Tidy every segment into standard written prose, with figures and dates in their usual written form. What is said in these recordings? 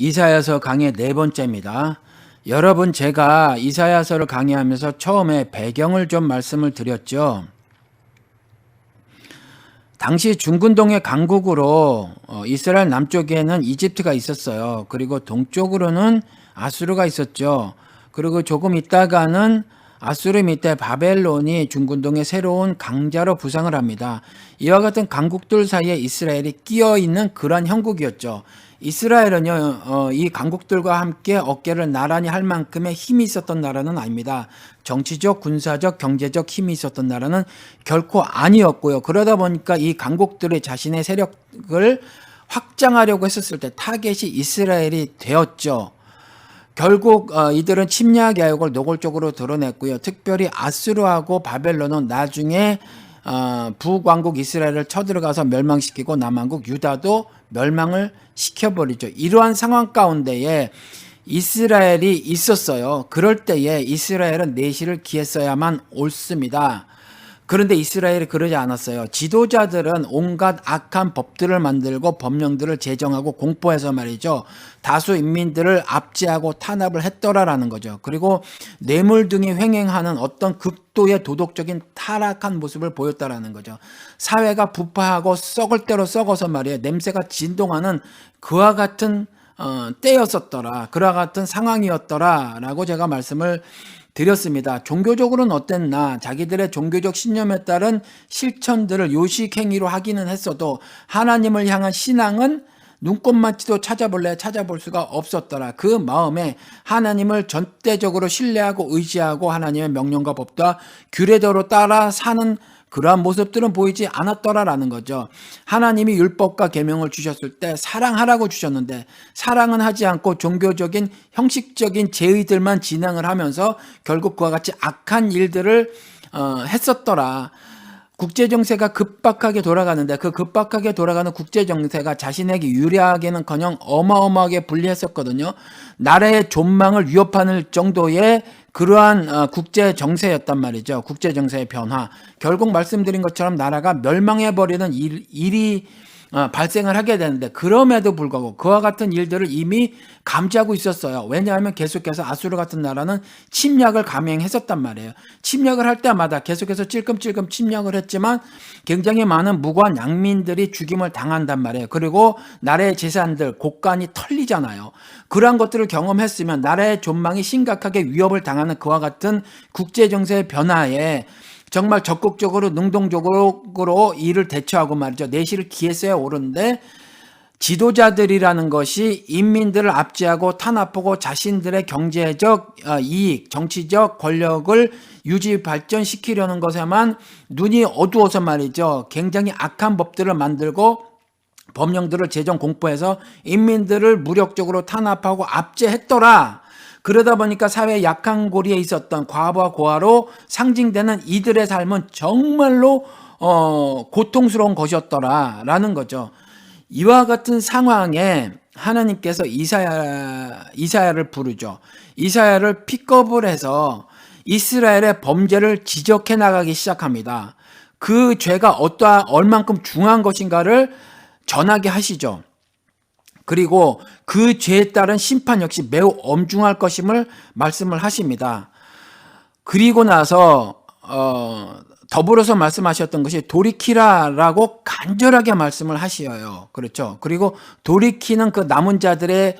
이사야서 강의 네 번째입니다. 여러분, 제가 이사야서를 강의하면서 처음에 배경을 좀 말씀을 드렸죠. 당시 중근동의 강국으로 이스라엘 남쪽에는 이집트가 있었어요. 그리고 동쪽으로는 아수르가 있었죠. 그리고 조금 있다가는 아수르 밑에 바벨론이 중근동의 새로운 강자로 부상을 합니다. 이와 같은 강국들 사이에 이스라엘이 끼어 있는 그런 형국이었죠. 이스라엘은요, 이 강국들과 함께 어깨를 나란히 할 만큼의 힘이 있었던 나라는 아닙니다. 정치적, 군사적, 경제적 힘이 있었던 나라는 결코 아니었고요. 그러다 보니까 이 강국들이 자신의 세력을 확장하려고 했었을 때 타겟이 이스라엘이 되었죠. 결국 이들은 침략 야욕을 노골적으로 드러냈고요. 특별히 아수르하고 바벨론은 나중에 북왕국 이스라엘을 쳐들어가서 멸망시키고 남왕국 유다도 멸망을 시켜버리죠. 이러한 상황 가운데에 이스라엘이 있었어요. 그럴 때에 이스라엘은 내실을 기했어야만 옳습니다. 그런데 이스라엘이 그러지 않았어요. 지도자들은 온갖 악한 법들을 만들고 법령들을 제정하고 공포해서 말이죠. 다수 인민들을 압제하고 탄압을 했더라라는 거죠. 그리고 뇌물 등이 횡행하는 어떤 극도의 도덕적인 타락한 모습을 보였다라는 거죠. 사회가 부패하고 썩을 대로 썩어서 말이에요. 냄새가 진동하는 그와 같은 때였었더라. 그와 같은 상황이었더라라고 제가 말씀을 드렸습니다. 종교적으로는 어땠나? 자기들의 종교적 신념에 따른 실천들을 요식행위로 하기는 했어도 하나님을 향한 신앙은 눈꼽만치도 찾아볼 수가 없었더라. 그 마음에 하나님을 전대적으로 신뢰하고 의지하고 하나님의 명령과 법과 규례대로 따라 사는 그러한 모습들은 보이지 않았더라라는 거죠. 하나님이 율법과 계명을 주셨을 때 사랑하라고 주셨는데 사랑은 하지 않고 종교적인 형식적인 제의들만 진행을 하면서 결국 그와 같이 악한 일들을 했었더라. 국제정세가 급박하게 돌아가는데 그 급박하게 돌아가는 국제정세가 자신에게 유리하게는커녕 어마어마하게 불리했었거든요. 나라의 존망을 위협하는 정도의 그러한 국제정세였단 말이죠. 국제정세의 변화. 결국 말씀드린 것처럼 나라가 멸망해버리는 일이 발생을 하게 되는데 그럼에도 불구하고 그와 같은 일들을 이미 감지하고 있었어요. 왜냐하면 계속해서 아수르 같은 나라는 침략을 감행했었단 말이에요. 침략을 할 때마다 계속해서 찔끔찔끔 침략을 했지만 굉장히 많은 무고한 양민들이 죽임을 당한단 말이에요. 그리고 나라의 재산들, 곳간이 털리잖아요. 그러한 것들을 경험했으면 나라의 존망이 심각하게 위협을 당하는 그와 같은 국제정세의 변화에 정말 적극적으로 능동적으로 이를 대처하고 말이죠. 내실을 기했어야 옳은데 지도자들이라는 것이 인민들을 압제하고 탄압하고 자신들의 경제적 이익, 정치적 권력을 유지 발전시키려는 것에만 눈이 어두워서 말이죠. 굉장히 악한 법들을 만들고 법령들을 제정 공포해서 인민들을 무력적으로 탄압하고 압제했더라. 그러다 보니까 사회의 약한 고리에 있었던 과부와 고아로 상징되는 이들의 삶은 정말로 고통스러운 것이었더라라는 거죠. 이와 같은 상황에 하나님께서 이사야를 부르죠. 이사야를 픽업을 해서 이스라엘의 범죄를 지적해 나가기 시작합니다. 그 죄가 얼만큼 중요한 것인가를 전하게 하시죠. 그리고 그 죄에 따른 심판 역시 매우 엄중할 것임을 말씀을 하십니다. 그리고 나서 더불어서 말씀하셨던 것이 돌이키라라고 간절하게 말씀을 하시어요. 그렇죠. 그리고 돌이키는 그 남은 자들에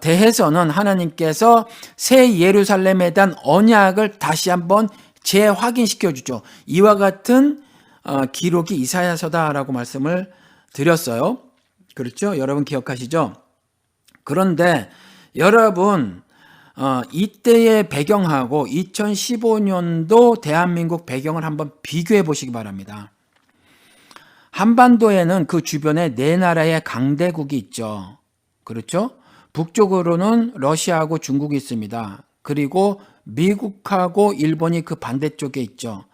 대해서는 하나님께서 새 예루살렘에 대한 언약을 다시 한번 재확인시켜 주죠. 이와 같은 기록이 이사야서다라고 말씀을 드렸어요. 그렇죠? 여러분 기억하시죠? 그런데 여러분 이때의 배경하고 2015년도 대한민국 배경을 한번 비교해 보시기 바랍니다. 한반도에는 그 주변에 네 나라의 강대국이 있죠. 그렇죠? 북쪽으로는 러시아하고 중국이 있습니다. 그리고 미국하고 일본이 그 반대쪽에 있죠.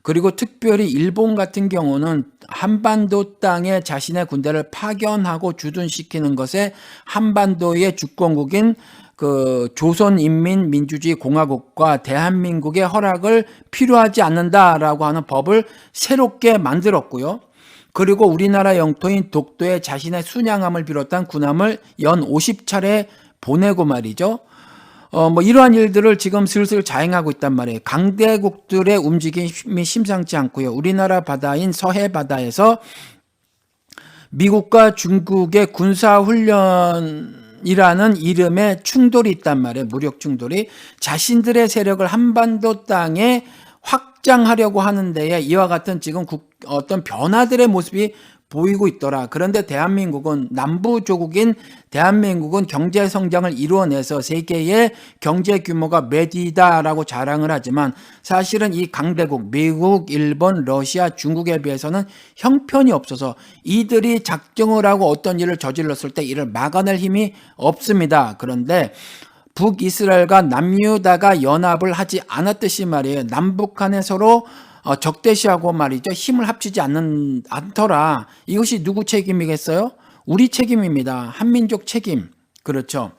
그리고 특별히 일본 같은 경우는 한반도 땅에 자신의 군대를 파견하고 주둔시키는 것에 한반도의 주권국인 그 조선인민민주주의 공화국과 대한민국의 허락을 필요하지 않는다라고 하는 법을 새롭게 만들었고요. 그리고 우리나라 영토인 독도에 자신의 순양함을 비롯한 군함을 연 50차례 보내고 말이죠. 뭐 이러한 일들을 지금 슬슬 자행하고 있단 말이에요. 강대국들의 움직임이 심상치 않고요. 우리나라 바다인 서해 바다에서 미국과 중국의 군사훈련이라는 이름의 충돌이 있단 말이에요. 무력 충돌이. 자신들의 세력을 한반도 땅에 확장하려고 하는 데에 이와 같은 지금 어떤 변화들의 모습이 보이고 있더라. 그런데 대한민국은, 남부 조국인 대한민국은 경제 성장을 이루어내서 세계의 경제 규모가 몇 위다라고 자랑을 하지만 사실은 이 강대국 미국, 일본, 러시아, 중국에 비해서는 형편이 없어서 이들이 작정을 하고 어떤 일을 저질렀을 때 이를 막아낼 힘이 없습니다. 그런데 북이스라엘과 남유다가 연합을 하지 않았듯이 말이에요. 남북한에 서로 적대시하고 말이죠. 힘을 합치지 않더라. 이것이 누구 책임이겠어요? 우리 책임입니다. 한민족 책임. 그렇죠.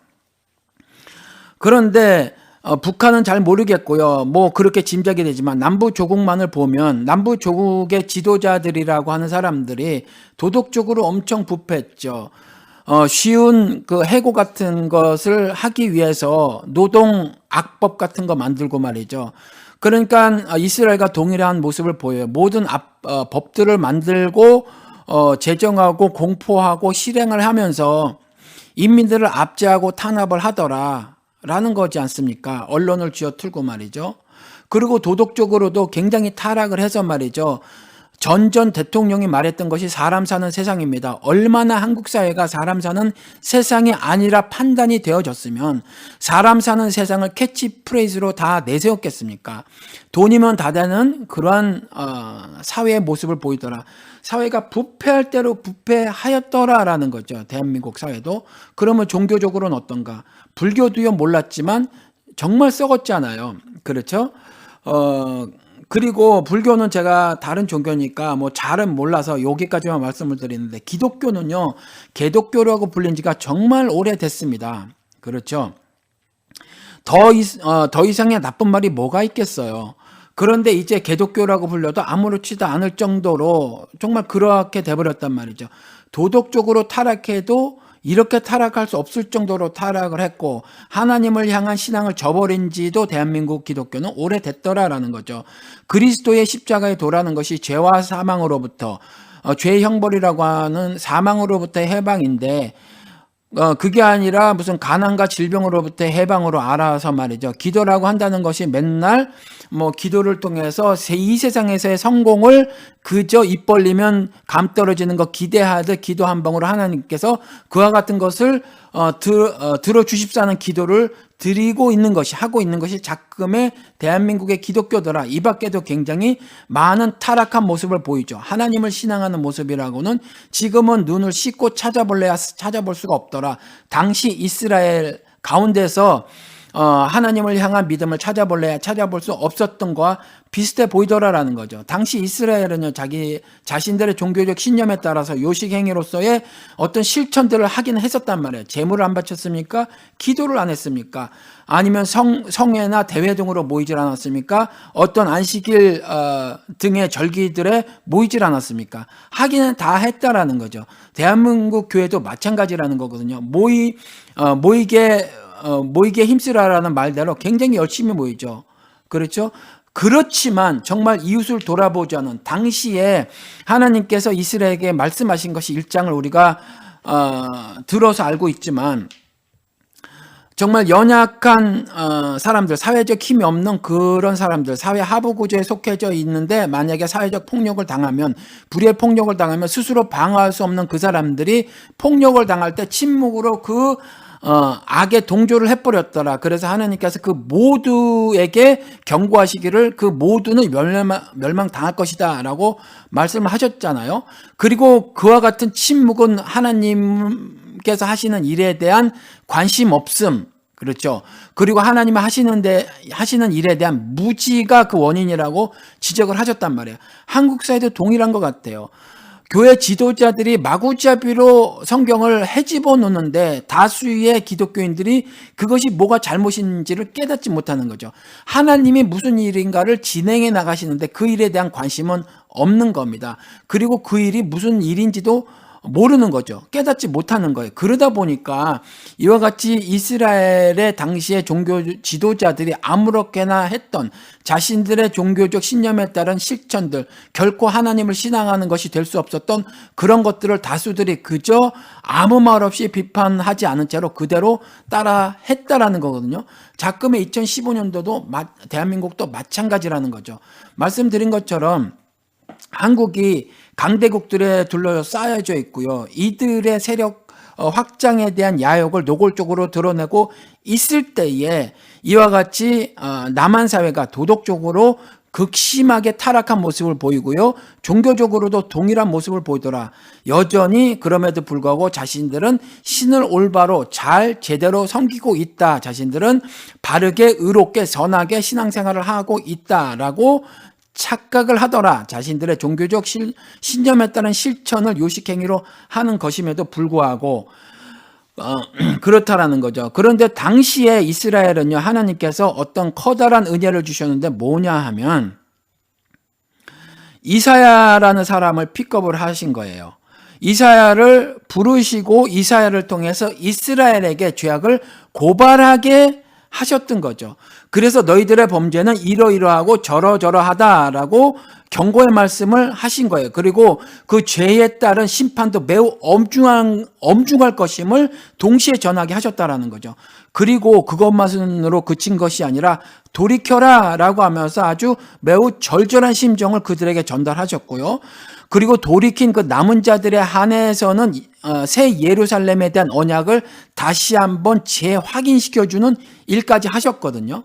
그런데 북한은 잘 모르겠고요. 뭐 그렇게 짐작이 되지만 남부 조국만을 보면 남부 조국의 지도자들이라고 하는 사람들이 도덕적으로 엄청 부패했죠. 쉬운 그 해고 같은 것을 하기 위해서 노동 악법 같은 거 만들고 말이죠. 그러니까 이스라엘과 동일한 모습을 보여요. 모든 법들을 만들고 제정하고 공포하고 실행을 하면서 인민들을 압제하고 탄압을 하더라라는 거지 않습니까? 언론을 쥐어틀고 말이죠. 그리고 도덕적으로도 굉장히 타락을 해서 말이죠. 전 대통령이 말했던 것이 사람 사는 세상입니다. 얼마나 한국 사회가 사람 사는 세상이 아니라 판단이 되어졌으면 사람 사는 세상을 캐치프레이즈로 다 내세웠겠습니까? 돈이면 다 되는 그러한 사회의 모습을 보이더라. 사회가 부패할 대로 부패하였더라라는 거죠. 대한민국 사회도. 그러면 종교적으로는 어떤가? 불교도요 몰랐지만 정말 썩었잖아요. 그렇죠? 그리고 불교는 제가 다른 종교니까 뭐 잘은 몰라서 여기까지만 말씀을 드리는데 기독교는요, 개독교라고 불린 지가 정말 오래됐습니다. 그렇죠. 더 이상의 나쁜 말이 뭐가 있겠어요. 그런데 이제 개독교라고 불려도 아무렇지도 않을 정도로 정말 그렇게 돼버렸단 말이죠. 도덕적으로 타락해도 이렇게 타락할 수 없을 정도로 타락을 했고 하나님을 향한 신앙을 저버린 지도 대한민국 기독교는 오래됐더라라는 거죠. 그리스도의 십자가에 도라는 것이 죄와 사망으로부터 죄의 형벌이라고 하는 사망으로부터의 해방인데 그게 아니라 무슨 가난과 질병으로부터의 해방으로 알아서 말이죠. 기도라고 한다는 것이 맨날 뭐 기도를 통해서 이 세상에서의 성공을 그저 입 벌리면 감 떨어지는 거 기대하듯 기도 한 방으로 하나님께서 그와 같은 것을 들어주십사는 기도를 드리고 있는 것이, 하고 있는 것이 작금의 대한민국의 기독교더라. 이 밖에도 굉장히 많은 타락한 모습을 보이죠. 하나님을 신앙하는 모습이라고는 지금은 눈을 씻고 찾아볼래야 찾아볼 수가 없더라. 당시 이스라엘 가운데서 하나님을 향한 믿음을 찾아볼래야 찾아볼 수 없었던 것과 비슷해 보이더라라는 거죠. 당시 이스라엘은요, 자기 자신들의 종교적 신념에 따라서 요식행위로서의 어떤 실천들을 하긴 했었단 말이에요. 제물을 안 바쳤습니까? 기도를 안 했습니까? 아니면 성회나 대회 등으로 모이질 않았습니까? 어떤 안식일 등의 절기들에 모이질 않았습니까? 하기는 다 했다라는 거죠. 대한민국 교회도 마찬가지라는 거거든요. 모이게 힘쓰라라는 말대로 굉장히 열심히 모이죠. 그렇죠? 그렇지만 정말 이웃을 돌아보자는 당시에 하나님께서 이스라엘에게 말씀하신 것이 1장을 우리가 들어서 알고 있지만 정말 연약한 사람들, 사회적 힘이 없는 그런 사람들, 사회 하부 구조에 속해져 있는데 만약에 사회적 폭력을 당하면, 불의의 폭력을 당하면 스스로 방어할 수 없는 그 사람들이 폭력을 당할 때 침묵으로 그 악에 동조를 해버렸더라. 그래서 하나님께서 그 모두에게 경고하시기를 그 모두는 멸망당할 것이다 라고 말씀을 하셨잖아요. 그리고 그와 같은 침묵은 하나님께서 하시는 일에 대한 관심 없음, 그렇죠. 그리고 하나님이 하시는 일에 대한 무지가 그 원인이라고 지적을 하셨단 말이에요. 한국 사회도 동일한 것 같아요. 교회 지도자들이 마구잡이로 성경을 헤집어 놓는데 다수의 기독교인들이 그것이 뭐가 잘못인지를 깨닫지 못하는 거죠. 하나님이 무슨 일인가를 진행해 나가시는데 그 일에 대한 관심은 없는 겁니다. 그리고 그 일이 무슨 일인지도 모르는 거죠. 깨닫지 못하는 거예요. 그러다 보니까 이와 같이 이스라엘의 당시의 종교 지도자들이 아무렇게나 했던 자신들의 종교적 신념에 따른 실천들, 결코 하나님을 신앙하는 것이 될 수 없었던 그런 것들을 다수들이 그저 아무 말 없이 비판하지 않은 채로 그대로 따라 했다라는 거거든요. 자금의 2015년도도 대한민국도 마찬가지라는 거죠. 말씀드린 것처럼 한국이 강대국들에 둘러 쌓여져 있고요. 이들의 세력 확장에 대한 야욕을 노골적으로 드러내고 있을 때에 이와 같이 남한 사회가 도덕적으로 극심하게 타락한 모습을 보이고요. 종교적으로도 동일한 모습을 보이더라. 여전히 그럼에도 불구하고 자신들은 신을 올바로 잘 제대로 섬기고 있다. 자신들은 바르게 의롭게 선하게 신앙생활을 하고 있다라고 착각을 하더라. 자신들의 종교적 신념에 따른 실천을 요식행위로 하는 것임에도 불구하고 그렇다라는 거죠. 그런데 당시에 이스라엘은요, 하나님께서 어떤 커다란 은혜를 주셨는데 뭐냐 하면 이사야라는 사람을 픽업을 하신 거예요. 이사야를 부르시고 이사야를 통해서 이스라엘에게 죄악을 고발하게 하셨던 거죠. 그래서 너희들의 범죄는 이러이러하고 저러저러하다라고 경고의 말씀을 하신 거예요. 그리고 그 죄에 따른 심판도 매우 엄중할 것임을 동시에 전하게 하셨다라는 거죠. 그리고 그것만으로 그친 것이 아니라 돌이켜라 라고 하면서 아주 매우 절절한 심정을 그들에게 전달하셨고요. 그리고 돌이킨 그 남은 자들에 한해서는 새 예루살렘에 대한 언약을 다시 한번 재확인시켜주는 일까지 하셨거든요.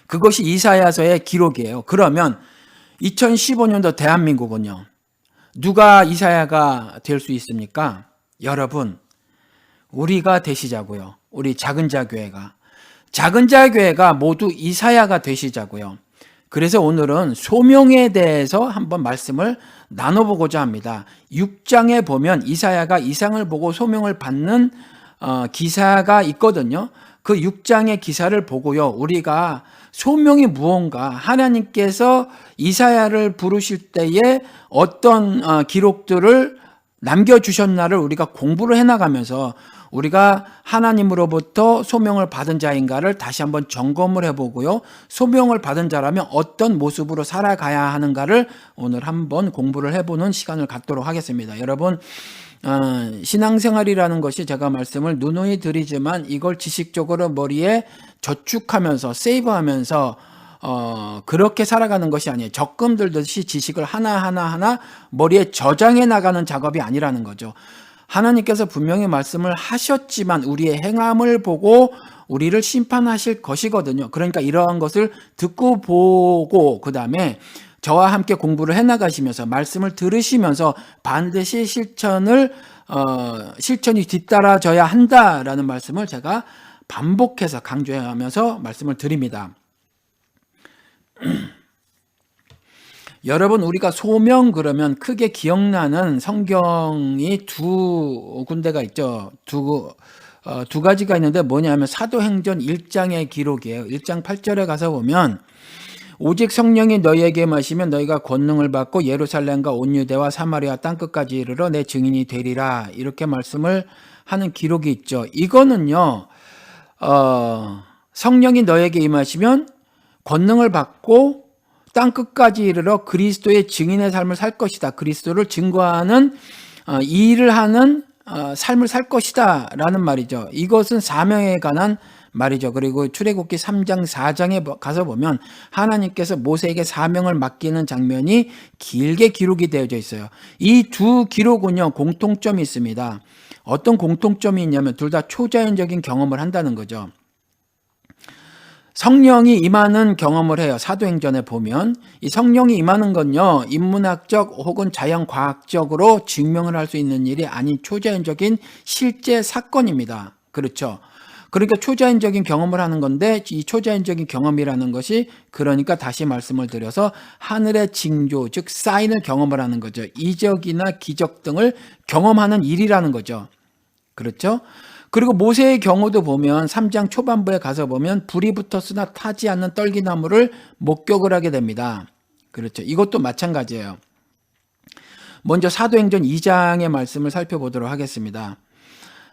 그것이 이사야서의 기록이에요. 그러면 2015년도 대한민국은요, 누가 이사야가 될 수 있습니까? 여러분, 우리가 되시자고요. 우리 작은 자교회가 모두 이사야가 되시자고요. 그래서 오늘은 소명에 대해서 한번 말씀을 나눠보고자 합니다. 6장에 보면 이사야가 이상을 보고 소명을 받는 기사가 있거든요. 그 6장의 기사를 보고요, 우리가 소명이 무언가, 하나님께서 이사야를 부르실 때에 어떤 기록들을 남겨주셨나를 우리가 공부를 해나가면서 우리가 하나님으로부터 소명을 받은 자인가를 다시 한번 점검을 해보고요. 소명을 받은 자라면 어떤 모습으로 살아가야 하는가를 오늘 한번 공부를 해보는 시간을 갖도록 하겠습니다. 여러분, 신앙생활이라는 것이 제가 말씀을 누누이 드리지만 이걸 지식적으로 머리에 저축하면서 세이브하면서 그렇게 살아가는 것이 아니에요. 적금 들듯이 지식을 하나하나 머리에 저장해 나가는 작업이 아니라는 거죠. 하나님께서 분명히 말씀을 하셨지만 우리의 행함을 보고 우리를 심판하실 것이거든요. 그러니까 이러한 것을 듣고 보고 그 다음에 저와 함께 공부를 해나가시면서 말씀을 들으시면서 반드시 실천이 뒤따라져야 한다라는 말씀을 제가 반복해서 강조하면서 말씀을 드립니다. 여러분, 우리가 소명 그러면 크게 기억나는 성경이 두 군데가 있죠. 두 가지가 있는데 뭐냐면 사도행전 1장의 기록이에요. 1장 8절에 가서 보면 오직 성령이 너희에게 마시면 너희가 권능을 받고 예루살렘과 온 유대와 사마리아 땅끝까지 이르러 내 증인이 되리라. 이렇게 말씀을 하는 기록이 있죠. 이거는요, 성령이 너희에게 임하시면 권능을 받고 땅끝까지 이르러 그리스도의 증인의 삶을 살 것이다. 그리스도를 증거하는 이 일을 하는 삶을 살 것이다 라는 말이죠. 이것은 사명에 관한 말이죠. 그리고 출애굽기 3장 4장에 가서 보면 하나님께서 모세에게 사명을 맡기는 장면이 길게 기록이 되어져 있어요. 이 두 기록은요, 공통점이 있습니다. 어떤 공통점이 있냐면 둘 다 초자연적인 경험을 한다는 거죠. 성령이 임하는 경험을 해요. 사도행전에 보면 이 성령이 임하는 건요, 인문학적 혹은 자연과학적으로 증명을 할 수 있는 일이 아닌 초자연적인 실제 사건입니다. 그렇죠. 그러니까 초자연적인 경험을 하는 건데 이 초자연적인 경험이라는 것이 그러니까 다시 말씀을 드려서 하늘의 징조 즉 사인을 경험을 하는 거죠. 이적이나 기적 등을 경험하는 일이라는 거죠. 그렇죠? 그리고 모세의 경우도 보면 3장 초반부에 가서 보면 불이 붙었으나 타지 않는 떨기나무를 목격을 하게 됩니다. 그렇죠. 이것도 마찬가지예요. 먼저 사도행전 2장의 말씀을 살펴보도록 하겠습니다.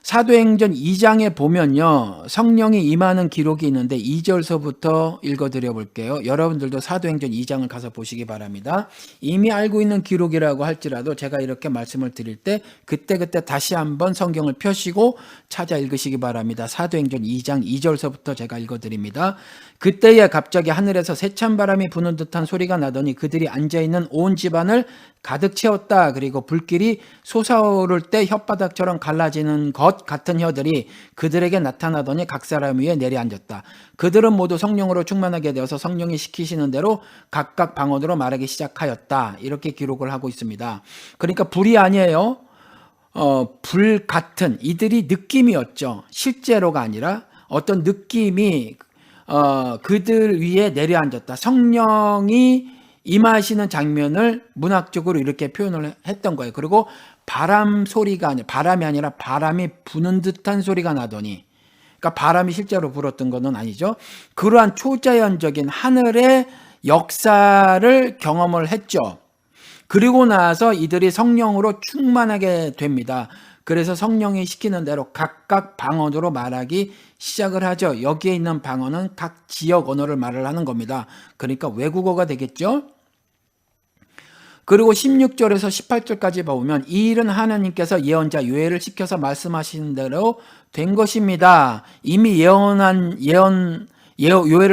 사도행전 2장에 보면요, 성령이 임하는 기록이 있는데 2절서부터 읽어드려 볼게요. 여러분들도 사도행전 2장을 가서 보시기 바랍니다. 이미 알고 있는 기록이라고 할지라도 제가 이렇게 말씀을 드릴 때 그때그때 다시 한번 성경을 펴시고 찾아 읽으시기 바랍니다. 사도행전 2장 2절서부터 제가 읽어드립니다. 그때에 갑자기 하늘에서 세찬 바람이 부는 듯한 소리가 나더니 그들이 앉아있는 온 집안을 가득 채웠다. 그리고 불길이 솟아오를 때 혓바닥처럼 갈라지는 것 같은 혀들이 그들에게 나타나더니 각 사람 위에 내려앉았다. 그들은 모두 성령으로 충만하게 되어서 성령이 시키시는 대로 각각 방언으로 말하기 시작하였다. 이렇게 기록을 하고 있습니다. 그러니까 불이 아니에요. 불 같은 이들이 느낌이었죠. 실제로가 아니라 어떤 느낌이 그들 위에 내려앉았다. 성령이 임하시는 장면을 문학적으로 이렇게 표현을 했던 거예요. 그리고 바람이 아니라 바람이 부는 듯한 소리가 나더니, 그러니까 바람이 실제로 불었던 것은 아니죠. 그러한 초자연적인 하늘의 역사를 경험을 했죠. 그리고 나서 이들이 성령으로 충만하게 됩니다. 그래서 성령이 시키는 대로 각각 방언으로 말하기 시작을 하죠. 여기에 있는 방언은 각 지역 언어를 말을 하는 겁니다. 그러니까 외국어가 되겠죠. 그리고 16절에서 18절까지 보면 이 일은 하나님께서 예언자 요엘을 시켜서 말씀하신 대로 된 것입니다. 이미 요엘을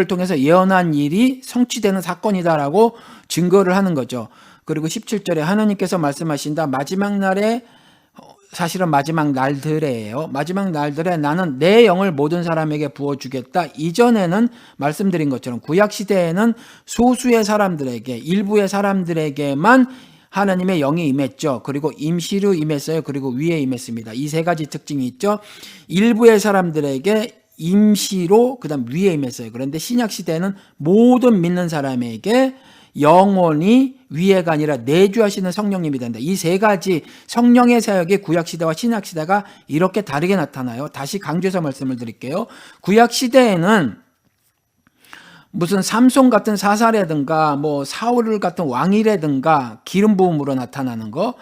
통해서 예언한 일이 성취되는 사건이다라고 증거를 하는 거죠. 그리고 17절에 하나님께서 말씀하신다. 마지막 날에, 사실은 마지막 날들에요. 마지막 날들에 나는 내 영을 모든 사람에게 부어주겠다. 이전에는 말씀드린 것처럼 구약시대에는 소수의 사람들에게, 일부의 사람들에게만 하나님의 영이 임했죠. 그리고 임시로 임했어요. 그리고 위에 임했습니다. 이 세 가지 특징이 있죠. 일부의 사람들에게 임시로, 그 다음 위에 임했어요. 그런데 신약시대에는 모든 믿는 사람에게 영원히 위에가 아니라 내주하시는 성령님이 된다. 이 세 가지 성령의 사역이 구약시대와 신약시대가 이렇게 다르게 나타나요. 다시 강조해서 말씀을 드릴게요. 구약시대에는 무슨 삼손 같은 사사라든가 뭐 사울 같은 왕이라든가 기름 부음으로 나타나는 거,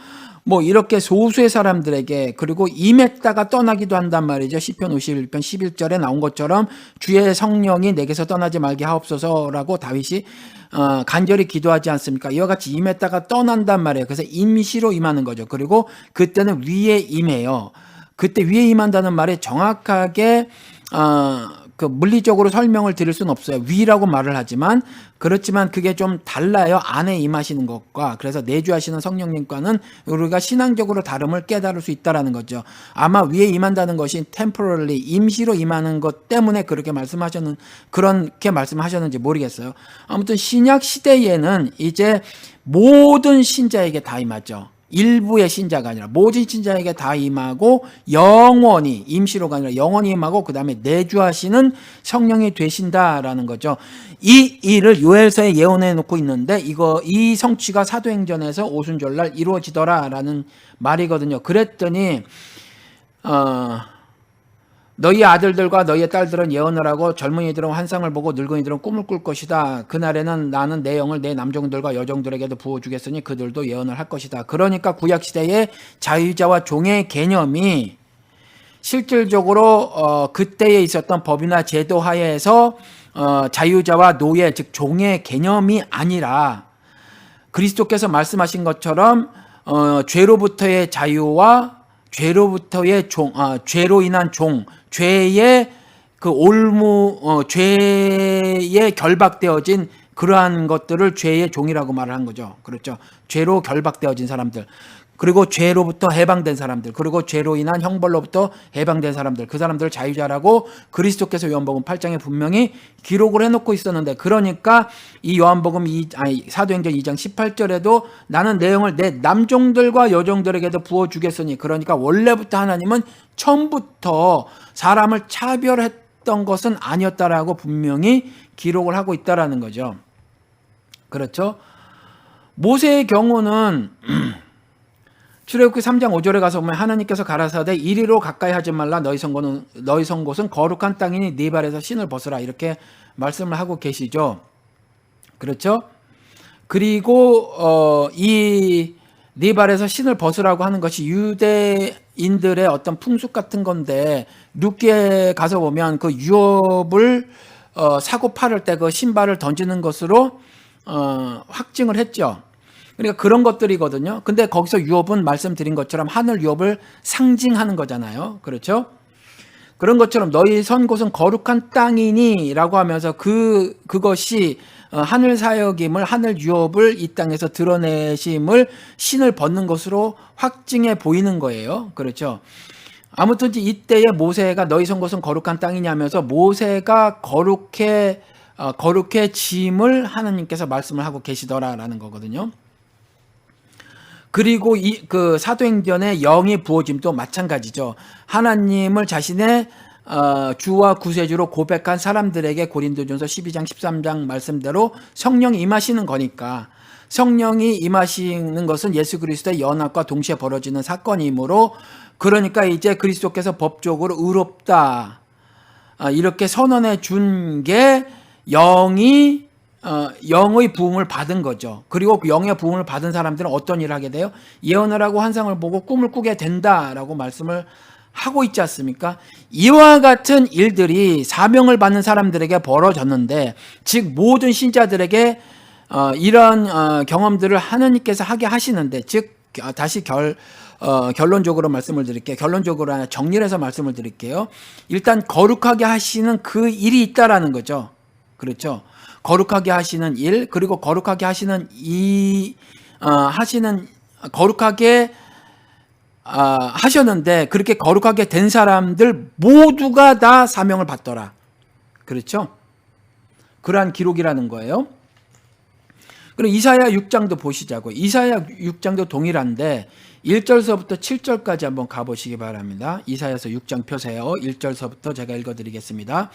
뭐 이렇게 소수의 사람들에게, 그리고 임했다가 떠나기도 한단 말이죠. 시편 51편 11절에 나온 것처럼 주의 성령이 내게서 떠나지 말게 하옵소서라고 다윗이 간절히 기도하지 않습니까? 이와 같이 임했다가 떠난단 말이에요. 그래서 임시로 임하는 거죠. 그리고 그때는 위에 임해요. 그때 위에 임한다는 말이 정확하게 그 물리적으로 설명을 드릴 수는 없어요. 위라고 말을 하지만, 그렇지만 그게 좀 달라요. 안에 임하시는 것과. 그래서 내주하시는 성령님과는 우리가 신앙적으로 다름을 깨달을 수 있다는 거죠. 아마 위에 임한다는 것이 temporarily, 임시로 임하는 것 때문에 그렇게 말씀하셨는지 모르겠어요. 아무튼 신약 시대에는 이제 모든 신자에게 다 임하죠. 일부의 신자가 아니라 모든 신자에게 다 임하고, 영원히, 임시로가 아니라 영원히 임하고, 그 다음에 내주하시는 성령이 되신다라는 거죠. 이 일을 요엘서에 예언해 놓고 있는데, 이 성취가 사도행전에서 오순절날 이루어지더라라는 말이거든요. 그랬더니 너희 아들들과 너희의 딸들은 예언을 하고 젊은이들은 환상을 보고 늙은이들은 꿈을 꿀 것이다. 그날에는 나는 내 영을 내 남종들과 여종들에게도 부어주겠으니 그들도 예언을 할 것이다. 그러니까 구약시대의 자유자와 종의 개념이 실질적으로 그때에 있었던 법이나 제도 하에서 자유자와 노예, 즉 종의 개념이 아니라 그리스도께서 말씀하신 것처럼 죄로부터의 자유와 죄로부터의 죄로 인한 죄의 그 죄에 결박되어진 그러한 것들을 죄의 종이라고 말을 한 거죠. 그렇죠. 죄로 결박되어진 사람들. 그리고 죄로부터 해방된 사람들, 그리고 죄로 인한 형벌로부터 해방된 사람들, 그 사람들을 자유자라고 그리스도께서 요한복음 8장에 분명히 기록을 해놓고 있었는데, 그러니까 이 요한복음 사도행전 2장 18절에도 나는 내 영을 내 남종들과 여종들에게도 부어주겠으니, 그러니까 원래부터 하나님은 처음부터 사람을 차별했던 것은 아니었다라고 분명히 기록을 하고 있다라는 거죠. 그렇죠? 모세의 경우는 출애굽기 3장 5절에 가서 보면 하나님께서 가라사대 이리로 가까이 하지 말라, 너희 선 곳은 거룩한 땅이니 네 발에서 신을 벗으라, 이렇게 말씀을 하고 계시죠. 그렇죠? 그리고 이 네 발에서 신을 벗으라고 하는 것이 유대인들의 어떤 풍습 같은 건데, 룻기에 가서 보면 그 유업을 사고 팔을 때 그 신발을 던지는 것으로 확증을 했죠. 그러니까 그런 것들이거든요. 근데 거기서 유업은 말씀드린 것처럼 하늘 유업을 상징하는 거잖아요. 그렇죠? 그런 것처럼 너희 선 곳은 거룩한 땅이니 라고 하면서 그것이 하늘 사역임을, 하늘 유업을 이 땅에서 드러내심을 신을 벗는 것으로 확증해 보이는 거예요. 그렇죠? 아무튼 이때에 모세가 너희 선 곳은 거룩한 땅이냐면서 모세가 거룩해짐을 하나님께서 말씀을 하고 계시더라라는 거거든요. 그리고 그 사도행전의 영의 부어짐도 마찬가지죠. 하나님을 자신의 주와 구세주로 고백한 사람들에게 고린도전서 12장 13장 말씀대로 성령이 임하시는 거니까, 성령이 임하시는 것은 예수 그리스도의 연합과 동시에 벌어지는 사건이므로, 그러니까 이제 그리스도께서 법적으로 의롭다 이렇게 선언해 준 게 영의 부흥을 받은 거죠. 그리고 그 영의 부흥을 받은 사람들은 어떤 일을 하게 돼요? 예언을 하고 환상을 보고 꿈을 꾸게 된다라고 말씀을 하고 있지 않습니까? 이와 같은 일들이 사명을 받는 사람들에게 벌어졌는데, 즉 모든 신자들에게 이런 경험들을 하나님께서 하게 하시는데, 즉 다시 결론적으로 말씀을 드릴게요. 결론적으로 하나 정리를 해서 말씀을 드릴게요. 일단 거룩하게 하시는 그 일이 있다라는 거죠. 그렇죠? 거룩하게 하시는 일, 그리고 거룩하게 하시는 거룩하게 하셨는데, 그렇게 거룩하게 된 사람들 모두가 다 사명을 받더라. 그렇죠? 그러한 기록이라는 거예요. 그리고 이사야 6장도 보시자고. 이사야 6장도 동일한데 1절서부터 7절까지 한번 가보시기 바랍니다. 이사야서 6장 펴세요. 1절서부터 제가 읽어드리겠습니다.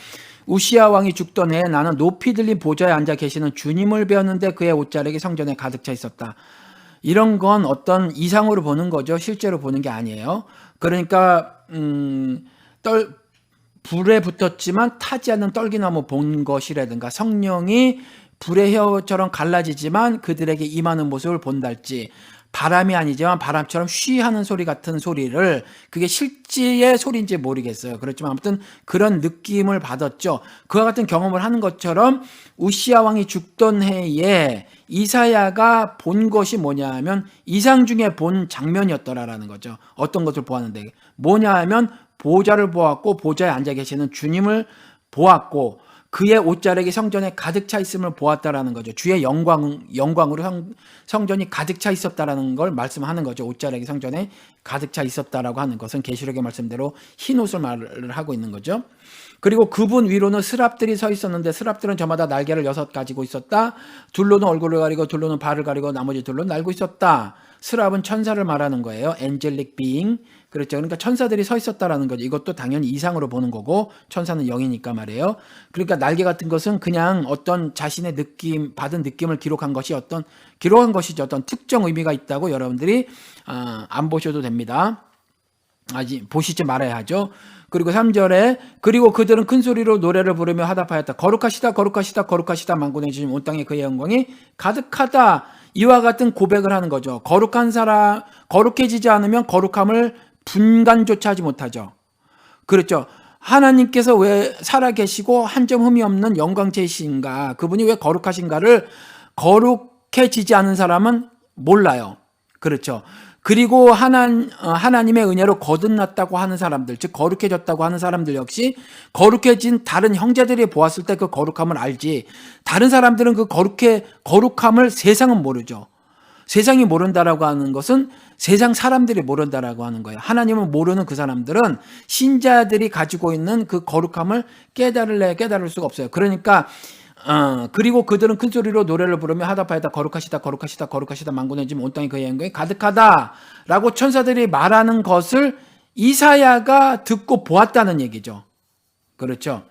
우시야 왕이 죽던 해에 나는 높이 들린 보좌에 앉아 계시는 주님을 배웠는데 그의 옷자락이 성전에 가득 차 있었다. 이런 건 어떤 이상으로 보는 거죠. 실제로 보는 게 아니에요. 그러니까 불에 붙었지만 타지 않는 떨기나무 본 것이라든가, 성령이 불의 혀처럼 갈라지지만 그들에게 임하는 모습을 본달지, 바람이 아니지만 바람처럼 쉬하는 소리 같은 소리를, 그게 실제의 소리인지 모르겠어요. 그렇지만 아무튼 그런 느낌을 받았죠. 그와 같은 경험을 하는 것처럼 우시야 왕이 죽던 해에 이사야가 본 것이 뭐냐 하면 이상 중에 본 장면이었더라라는 거죠. 어떤 것을 보았는데 뭐냐 하면 보좌를 보았고, 보좌에 앉아 계시는 주님을 보았고, 그의 옷자락이 성전에 가득 차 있음을 보았다라는 거죠. 주의 영광으로 성전이 가득 차 있었다라는 걸 말씀하는 거죠. 옷자락이 성전에 가득 차 있었다라고 하는 것은 계시록의 말씀대로 흰 옷을 말을 하고 있는 거죠. 그리고 그분 위로는 스랍들이 서 있었는데, 스랍들은 저마다 날개를 6 가지고 있었다. 둘로는 얼굴을 가리고 둘로는 발을 가리고 나머지 둘로는 날고 있었다. 스랍은 천사를 말하는 거예요. angelic being. 그렇죠. 그러니까 천사들이 서 있었다라는 거죠. 이것도 당연히 이상으로 보는 거고, 천사는 영이니까 말이에요. 그러니까 날개 같은 것은 그냥 어떤 자신의 받은 느낌을 기록한 것이죠. 어떤 특정 의미가 있다고 여러분들이 안 보셔도 됩니다. 아직 보시지 말아야 하죠. 그리고 3절에 그리고 그들은 큰 소리로 노래를 부르며 화답하였다. 거룩하시다 거룩하시다 거룩하시다, 만군의 주님 온 땅에 그의 영광이 가득하다. 이와 같은 고백을 하는 거죠. 거룩한 사람, 거룩해지지 않으면 거룩함을 분간조차 하지 못하죠. 그렇죠. 하나님께서 왜 살아계시고 한 점 흠이 없는 영광체이신가, 그분이 왜 거룩하신가를 거룩해지지 않은 사람은 몰라요. 그렇죠. 그리고 하나님의 은혜로 거듭났다고 하는 사람들, 즉 거룩해졌다고 하는 사람들 역시 거룩해진 다른 형제들이 보았을 때 그 거룩함을 알지, 다른 사람들은 그 거룩함을 세상은 모르죠. 세상이 모른다라고 하는 것은 세상 사람들이 모른다라고 하는 거예요. 하나님을 모르는 그 사람들은 신자들이 가지고 있는 그 거룩함을 깨달을 수가 없어요. 그러니까 그리고 그들은 큰 소리로 노래를 부르며 하다파에다 거룩하시다 거룩하시다 거룩하시다 만군의 짐 온 땅이 그의 영광이 가득하다라고 천사들이 말하는 것을 이사야가 듣고 보았다는 얘기죠. 그렇죠.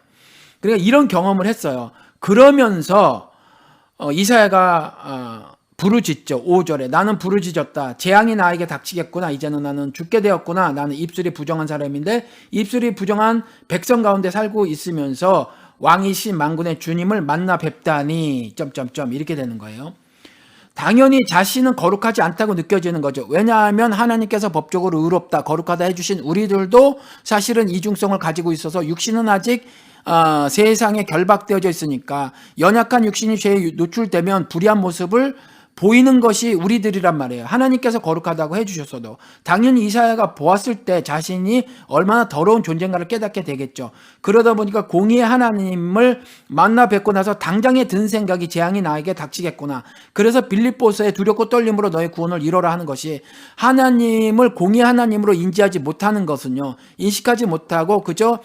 그러니까 이런 경험을 했어요. 그러면서 이사야가 부르짖죠. 5절에 나는 부르짖었다. 재앙이 나에게 닥치겠구나. 이제는 나는 죽게 되었구나. 나는 입술이 부정한 사람인데 입술이 부정한 백성 가운데 살고 있으면서 왕이신 만군의 주님을 만나 뵙다니 이렇게 되는 거예요. 당연히 자신은 거룩하지 않다고 느껴지는 거죠. 왜냐하면 하나님께서 법적으로 의롭다, 거룩하다 해주신 우리들도 사실은 이중성을 가지고 있어서 육신은 아직 세상에 결박되어져 있으니까 연약한 육신이 죄에 노출되면 불의한 모습을 보이는 것이 우리들이란 말이에요. 하나님께서 거룩하다고 해주셨어도 당연히 이사야가 보았을 때 자신이 얼마나 더러운 존재인가를 깨닫게 되겠죠. 그러다 보니까 공의의 하나님을 만나 뵙고 나서 당장에 든 생각이 재앙이 나에게 닥치겠구나. 그래서 빌립보서에 두렵고 떨림으로 너의 구원을 이뤄라 하는 것이 하나님을 공의의 하나님으로 인지하지 못하는 것은요. 인식하지 못하고 그저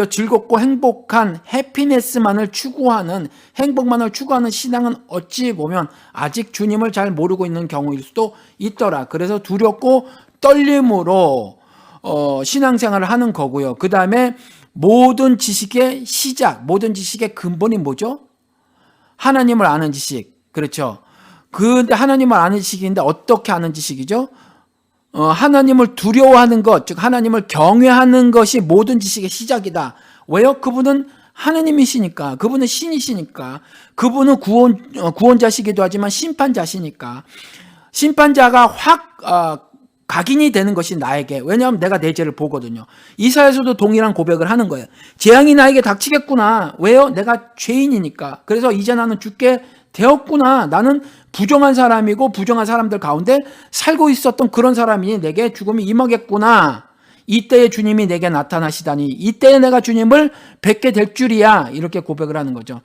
즐겁고 행복한 해피네스만을 추구하는 행복만을 추구하는 신앙은 어찌 보면 아직 주님을 잘 모르고 있는 경우일 수도 있더라. 그래서 두렵고 떨림으로 신앙생활을 하는 거고요. 그 다음에 모든 지식의 시작, 모든 지식의 근본이 뭐죠? 하나님을 아는 지식. 그렇죠. 근데 하나님을 아는 지식인데 어떻게 아는 지식이죠? 하나님을 두려워하는 것, 즉 하나님을 경외하는 것이 모든 지식의 시작이다. 왜요? 그분은 하나님이시니까, 그분은 신이시니까, 그분은 구원자시기도 하지만 심판자시니까, 심판자가 확 각인이 되는 것이 나에게. 왜냐하면 내가 내 죄를 보거든요. 이사야서도 동일한 고백을 하는 거예요. 재앙이 나에게 닥치겠구나. 왜요? 내가 죄인이니까. 그래서 이제 나는 죽게 되었구나. 나는 부정한 사람이고 부정한 사람들 가운데 살고 있었던 그런 사람이니 내게 죽음이 임하겠구나. 이때에 주님이 내게 나타나시다니 이때에 내가 주님을 뵙게 될 줄이야. 이렇게 고백을 하는 거죠.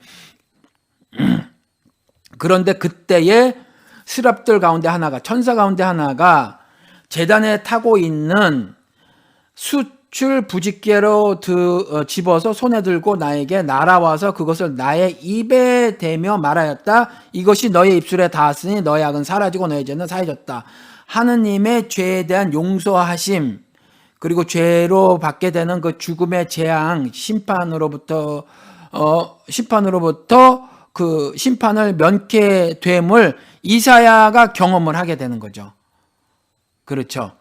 그런데 그때에 스랍들 가운데 하나가, 천사 가운데 하나가 제단에 타고 있는 숯을 부짓개로 집어서 손에 들고 나에게 날아와서 그것을 나의 입에 대며 말하였다. 이것이 너의 입술에 닿았으니 너의 악은 사라지고 너의 죄는 사해졌다. 하느님의 죄에 대한 용서하심, 그리고 죄로 받게 되는 그 죽음의 재앙, 심판으로부터 그 심판을 면케 됨을 이사야가 경험을 하게 되는 거죠. 그렇죠.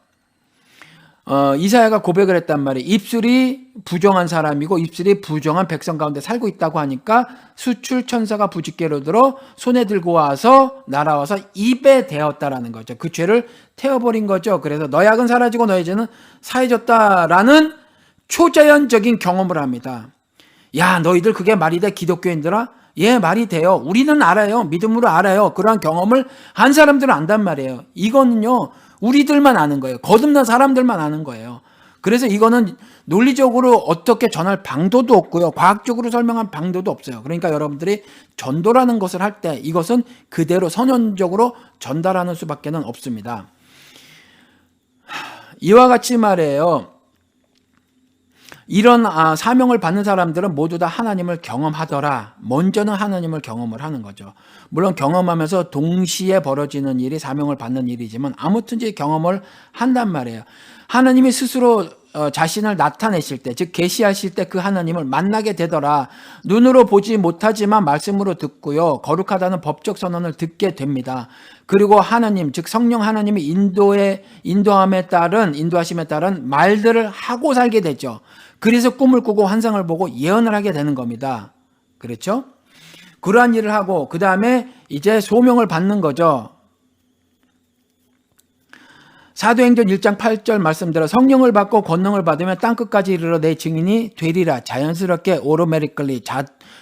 이사야가 고백을 했단 말이에요. 입술이 부정한 사람이고 입술이 부정한 백성 가운데 살고 있다고 하니까 수출 천사가 부짓개로 들어 손에 들고 와서 날아와서 입에 대었다라는 거죠. 그 죄를 태워버린 거죠. 그래서 너의 악은 사라지고 너의 죄는 사해졌다라는 초자연적인 경험을 합니다. 야, 너희들 그게 말이 돼, 기독교인들아? 예, 말이 돼요. 우리는 알아요. 믿음으로 알아요. 그러한 경험을 한 사람들은 안단 말이에요. 이거는요, 우리들만 아는 거예요. 거듭난 사람들만 아는 거예요. 그래서 이거는 논리적으로 어떻게 전할 방도도 없고요. 과학적으로 설명한 방도도 없어요. 그러니까 여러분들이 전도라는 것을 할 때 이것은 그대로 선언적으로 전달하는 수밖에 없습니다. 이와 같이 말이에요. 이런 사명을 받는 사람들은 모두 다 하나님을 경험하더라. 먼저는 하나님을 경험을 하는 거죠. 물론 경험하면서 동시에 벌어지는 일이 사명을 받는 일이지만 아무튼 경험을 한단 말이에요. 하나님이 스스로 자신을 나타내실 때, 즉 계시하실 때 그 하나님을 만나게 되더라. 눈으로 보지 못하지만 말씀으로 듣고요. 거룩하다는 법적 선언을 듣게 됩니다. 그리고 하나님, 즉 성령 하나님의 인도하심에 따른 말들을 하고 살게 되죠. 그래서 꿈을 꾸고 환상을 보고 예언을 하게 되는 겁니다. 그렇죠? 그러한 일을 하고 그 다음에 이제 소명을 받는 거죠. 사도행전 1장 8절 말씀대로 성령을 받고 권능을 받으면 땅끝까지 이르러 내 증인이 되리라. 자연스럽게 오토매티컬리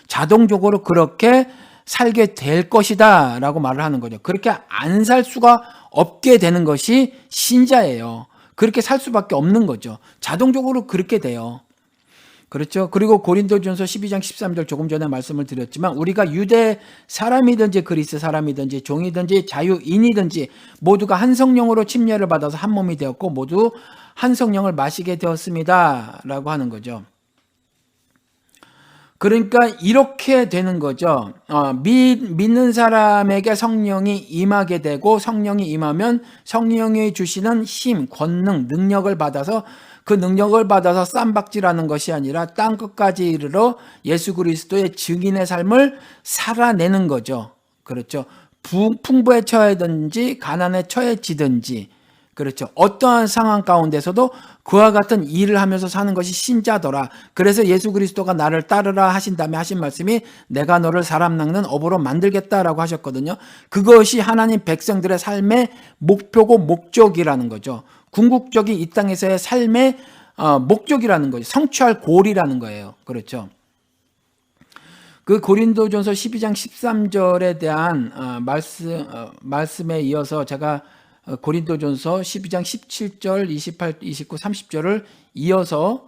자동적으로 그렇게 살게 될 것이다 라고 말을 하는 거죠. 그렇게 안 살 수가 없게 되는 것이 신자예요. 그렇게 살 수밖에 없는 거죠. 자동적으로 그렇게 돼요. 그렇죠. 그리고 고린도전서 12장 13절 조금 전에 말씀을 드렸지만 우리가 유대 사람이든지 그리스 사람이든지 종이든지 자유인이든지 모두가 한 성령으로 침례를 받아서 한 몸이 되었고 모두 한 성령을 마시게 되었습니다. 라고 하는 거죠. 그러니까 이렇게 되는 거죠. 믿는 사람에게 성령이 임하게 되고 성령이 임하면 성령이 주시는 힘, 권능, 능력을 받아서 그 능력을 받아서 쌈박질하는 것이 아니라 땅끝까지 이르러 예수 그리스도의 증인의 삶을 살아내는 거죠. 그렇죠. 풍부에 처해든지 가난에 처해지든지 그렇죠. 어떠한 상황 가운데서도 그와 같은 일을 하면서 사는 것이 신자더라. 그래서 예수 그리스도가 나를 따르라 하신 다음에 하신 말씀이 내가 너를 사람 낚는 어부로 만들겠다라고 하셨거든요. 그것이 하나님 백성들의 삶의 목표고 목적이라는 거죠. 궁극적인 이 땅에서의 삶의 목적이라는 거죠. 성취할 골이라는 거예요. 그렇죠. 그 고린도전서 12장 13절에 대한 말씀에 이어서 제가 고린도전서 12장 17절, 28, 29, 30절을 이어서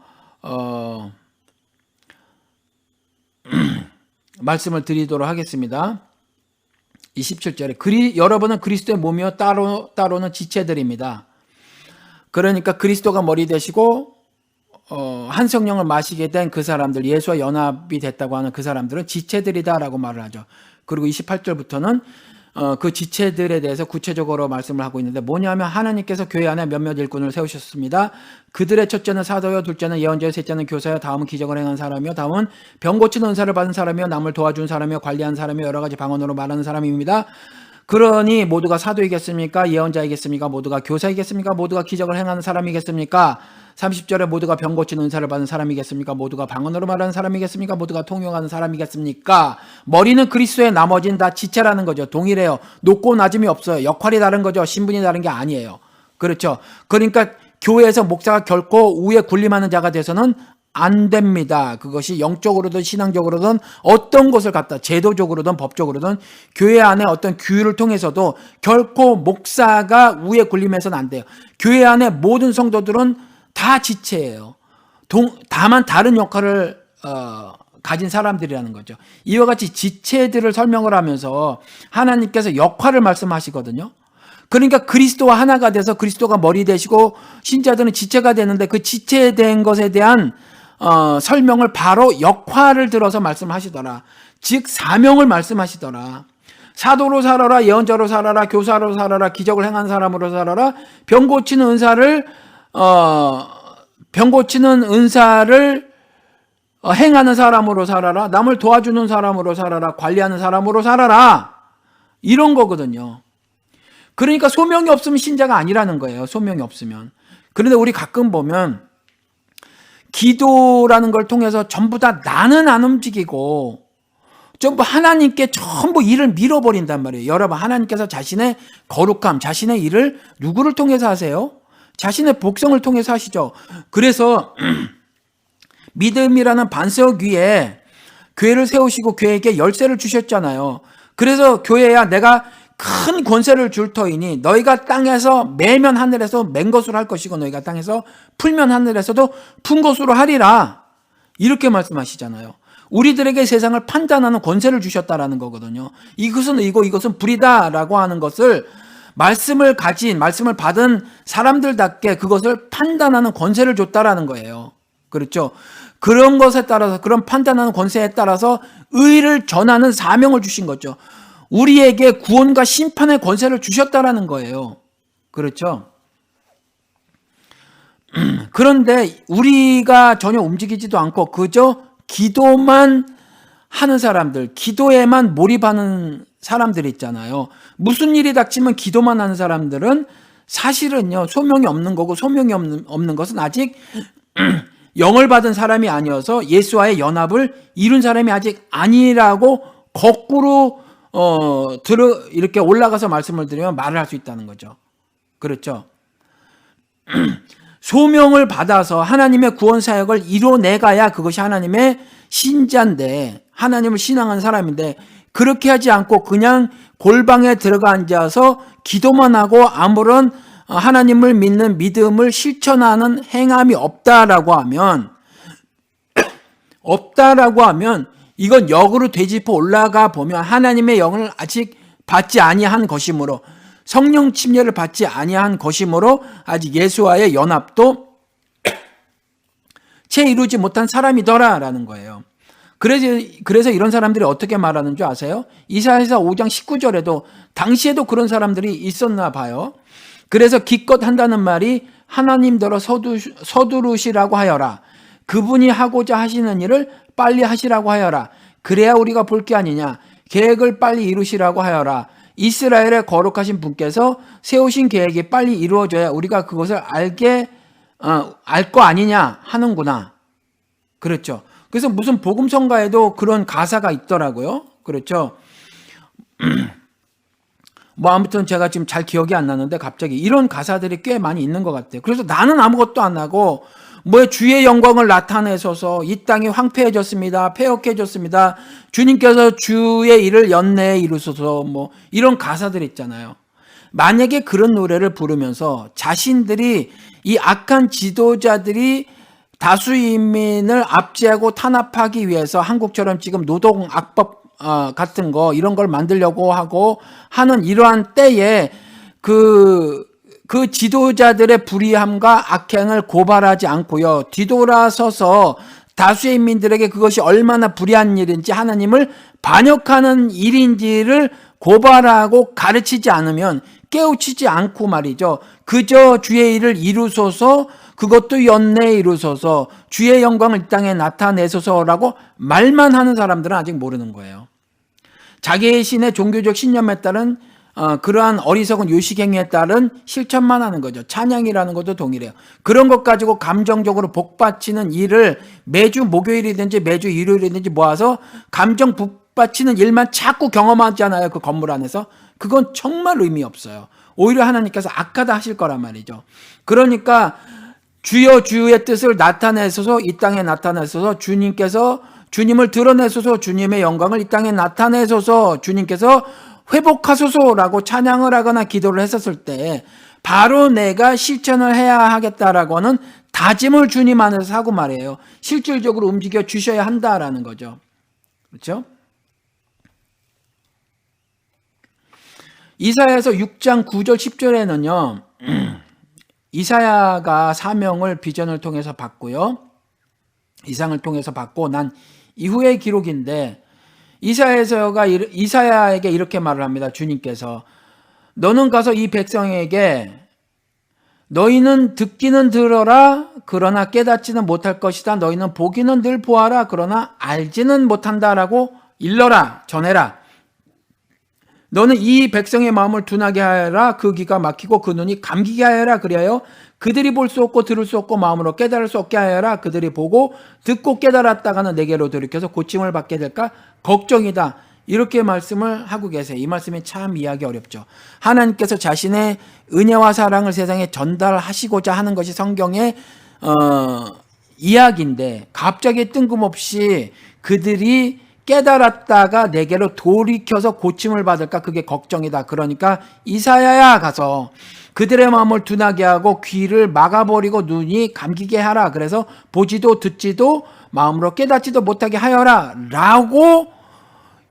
말씀을 드리도록 하겠습니다. 27절에 여러분은 그리스도의 몸이요 따로는 지체들입니다. 그러니까 그리스도가 머리 되시고 한 성령을 마시게 된 그 사람들, 예수와 연합이 됐다고 하는 그 사람들은 지체들이다라고 말을 하죠. 그리고 28절부터는 그 지체들에 대해서 구체적으로 말씀을 하고 있는데 뭐냐면 하나님께서 교회 안에 몇몇 일꾼을 세우셨습니다. 그들의 첫째는 사도요, 둘째는 예언자요, 셋째는 교사요, 다음은 기적을 행한 사람이요, 다음은 병 고치는 은사를 받은 사람이요, 남을 도와준 사람이요, 관리한 사람이요, 여러 가지 방언으로 말하는 사람입니다. 그러니 모두가 사도이겠습니까? 예언자이겠습니까? 모두가 교사이겠습니까? 모두가 기적을 행하는 사람이겠습니까? 30절에 모두가 병 고치는 은사를 받은 사람이겠습니까? 모두가 방언으로 말하는 사람이겠습니까? 모두가 통용하는 사람이겠습니까? 머리는 그리스도의 나머지는 다 지체라는 거죠. 동일해요. 높고 낮음이 없어요. 역할이 다른 거죠. 신분이 다른 게 아니에요. 그렇죠. 그러니까 교회에서 목사가 결코 우에 군림하는 자가 돼서는 안 됩니다. 그것이 영적으로든 신앙적으로든 어떤 것을 갖다 제도적으로든 법적으로든 교회 안에 어떤 규율을 통해서도 결코 목사가 우에 군림해서는 안 돼요. 교회 안에 모든 성도들은 다 지체예요. 다만 다른 역할을 가진 사람들이라는 거죠. 이와 같이 지체들을 설명을 하면서 하나님께서 역할을 말씀하시거든요. 그러니까 그리스도와 하나가 돼서 그리스도가 머리 되시고 신자들은 지체가 되는데 그 지체된 것에 대한 설명을 바로 역할을 들어서 말씀하시더라. 즉 사명을 말씀하시더라. 사도로 살아라, 예언자로 살아라, 교사로 살아라, 기적을 행한 사람으로 살아라, 병 고치는 은사를 행하는 사람으로 살아라, 남을 도와주는 사람으로 살아라, 관리하는 사람으로 살아라, 이런 거거든요. 그러니까 소명이 없으면 신자가 아니라는 거예요. 소명이 없으면. 그런데 우리 가끔 보면 기도라는 걸 통해서 전부 다 나는 안 움직이고 전부 하나님께 전부 일을 밀어버린단 말이에요. 여러분, 하나님께서 자신의 거룩함, 자신의 일을 누구를 통해서 하세요? 자신의 복성을 통해서 하시죠. 그래서 믿음이라는 반석 위에 교회를 세우시고 교회에게 열쇠를 주셨잖아요. 그래서 교회야 내가 큰 권세를 줄 터이니 너희가 땅에서 매면 하늘에서 맨 것으로 할 것이고 너희가 땅에서 풀면 하늘에서도 푼 것으로 하리라. 이렇게 말씀하시잖아요. 우리들에게 세상을 판단하는 권세를 주셨다라는 거거든요. 이것은 의고 이것은 불이다라고 하는 것을 말씀을 받은 사람들답게 그것을 판단하는 권세를 줬다라는 거예요. 그렇죠? 그런 것에 따라서, 그런 판단하는 권세에 따라서 의를 전하는 사명을 주신 거죠. 우리에게 구원과 심판의 권세를 주셨다라는 거예요. 그렇죠? 그런데 우리가 전혀 움직이지도 않고 그저 기도만 하는 사람들, 기도에만 몰입하는 사람들 있잖아요. 무슨 일이 닥치면 기도만 하는 사람들은 사실은요, 소명이 없는 거고, 소명이 없는 것은 아직 영을 받은 사람이 아니어서 예수와의 연합을 이룬 사람이 아직 아니라고 거꾸로 이렇게 올라가서 말씀을 드리면 말을 할 수 있다는 거죠. 그렇죠? 소명을 받아서 하나님의 구원 사역을 이뤄내가야 그것이 하나님의 신자인데, 하나님을 신앙한 사람인데, 그렇게 하지 않고 그냥 골방에 들어가 앉아서 기도만 하고 아무런 하나님을 믿는 믿음을 실천하는 행함이 없다라고 하면 없다라고 하면 이건 역으로 되짚어 올라가 보면 하나님의 영을 아직 받지 아니한 것이므로, 성령 침례를 받지 아니한 것이므로 아직 예수와의 연합도 채 이루지 못한 사람이더라라는 거예요. 그래서 이런 사람들이 어떻게 말하는 줄 아세요? 이사야서 5장 19절에도 당시에도 그런 사람들이 있었나 봐요. 그래서 기껏 한다는 말이 하나님더러 서두르시라고 하여라. 그분이 하고자 하시는 일을 빨리 하시라고 하여라. 그래야 우리가 볼 게 아니냐. 계획을 빨리 이루시라고 하여라. 이스라엘의 거룩하신 분께서 세우신 계획이 빨리 이루어져야 우리가 그것을 알 거 아니냐 하는구나. 그렇죠. 그래서 무슨 복음성가에도 그런 가사가 있더라고요. 그렇죠. 뭐 아무튼 제가 지금 잘 기억이 안 나는데 갑자기 이런 가사들이 꽤 많이 있는 것 같아요. 그래서 나는 아무것도 안 하고 뭐 주의 영광을 나타내셔서 이 땅이 황폐해졌습니다. 폐역해졌습니다. 주님께서 주의 일을 연내에 이루소서, 뭐 이런 가사들 있잖아요. 만약에 그런 노래를 부르면서 자신들이 이 악한 지도자들이 다수 인민을 압제하고 탄압하기 위해서 한국처럼 지금 노동악법 같은 거 이런 걸 만들려고 하고 하는 이러한 때에 그 지도자들의 불의함과 악행을 고발하지 않고요. 뒤돌아서서 다수의 인민들에게 그것이 얼마나 불의한 일인지 하나님을 반역하는 일인지를 고발하고 가르치지 않으면, 깨우치지 않고 말이죠. 그저 주의 일을 이루소서, 그것도 연내에 이루소서, 주의 영광을 이 땅에 나타내소서라고 말만 하는 사람들은 아직 모르는 거예요. 자기의 신의 종교적 신념에 따른 그러한 어리석은 요식행위에 따른 실천만 하는 거죠. 찬양이라는 것도 동일해요. 그런 것 가지고 감정적으로 복받치는 일을 매주 목요일이든지 매주 일요일이든지 모아서 감정 복받치는 일만 자꾸 경험하잖아요. 그 건물 안에서. 그건 정말 의미 없어요. 오히려 하나님께서 악하다 하실 거란 말이죠. 그러니까 주여 주의 뜻을 나타내소서, 이 땅에 나타내소서, 주님을 드러내소서, 주님의 영광을 이 땅에 나타내소서, 주님께서 회복하소서라고 찬양을 하거나 기도를 했었을 때 바로 내가 실천을 해야 하겠다라고 하는 다짐을 주님 안에서 하고 말이에요. 실질적으로 움직여 주셔야 한다라는 거죠. 그렇죠? 이사야서 6장 9절 10절에는요. 이사야가 사명을 비전을 통해서 받고요. 이상을 통해서 받고 난 이후의 기록인데, 이사야에게 이렇게 말을 합니다. 주님께서 너는 가서 이 백성에게 너희는 듣기는 들어라 그러나 깨닫지는 못할 것이다. 너희는 보기는 늘 보아라 그러나 알지는 못한다라고 일러라, 전해라. 너는 이 백성의 마음을 둔하게 하여라. 그 귀가 막히고 그 눈이 감기게 하여라. 그리하여 그들이 볼 수 없고 들을 수 없고 마음으로 깨달을 수 없게 하여라. 그들이 보고 듣고 깨달았다가는 내게로 돌이켜서 고침을 받게 될까 걱정이다. 이렇게 말씀을 하고 계세요. 이 말씀이 참 이해하기 어렵죠. 하나님께서 자신의 은혜와 사랑을 세상에 전달하시고자 하는 것이 성경의 이야기인데, 갑자기 뜬금없이 그들이 깨달았다가 내게로 돌이켜서 고침을 받을까, 그게 걱정이다. 그러니까 이사야야 가서 그들의 마음을 둔하게 하고 귀를 막아버리고 눈이 감기게 하라. 그래서 보지도 듣지도 마음으로 깨닫지도 못하게 하여라 라고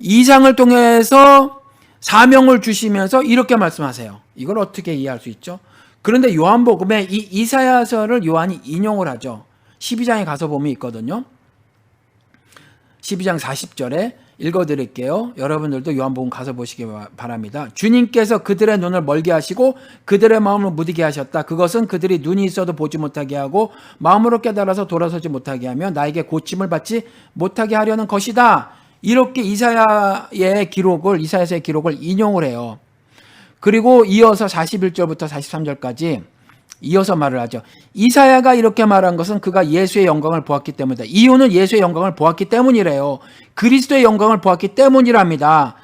이상을 통해서 사명을 주시면서 이렇게 말씀하세요. 이걸 어떻게 이해할 수 있죠? 그런데 요한복음에 이 이사야서를 요한이 인용을 하죠. 12장에 가서 보면 있거든요. 12장 40절에 읽어드릴게요. 여러분들도 요한복음 가서 보시기 바랍니다. 주님께서 그들의 눈을 멀게 하시고 그들의 마음을 무디게 하셨다. 그것은 그들이 눈이 있어도 보지 못하게 하고 마음으로 깨달아서 돌아서지 못하게 하며 나에게 고침을 받지 못하게 하려는 것이다. 이렇게 이사야서의 기록을 인용을 해요. 그리고 이어서 41절부터 43절까지 이어서 말을 하죠. 이사야가 이렇게 말한 것은 그가 예수의 영광을 보았기 때문이다. 이유는 예수의 영광을 보았기 때문이래요. 그리스도의 영광을 보았기 때문이랍니다.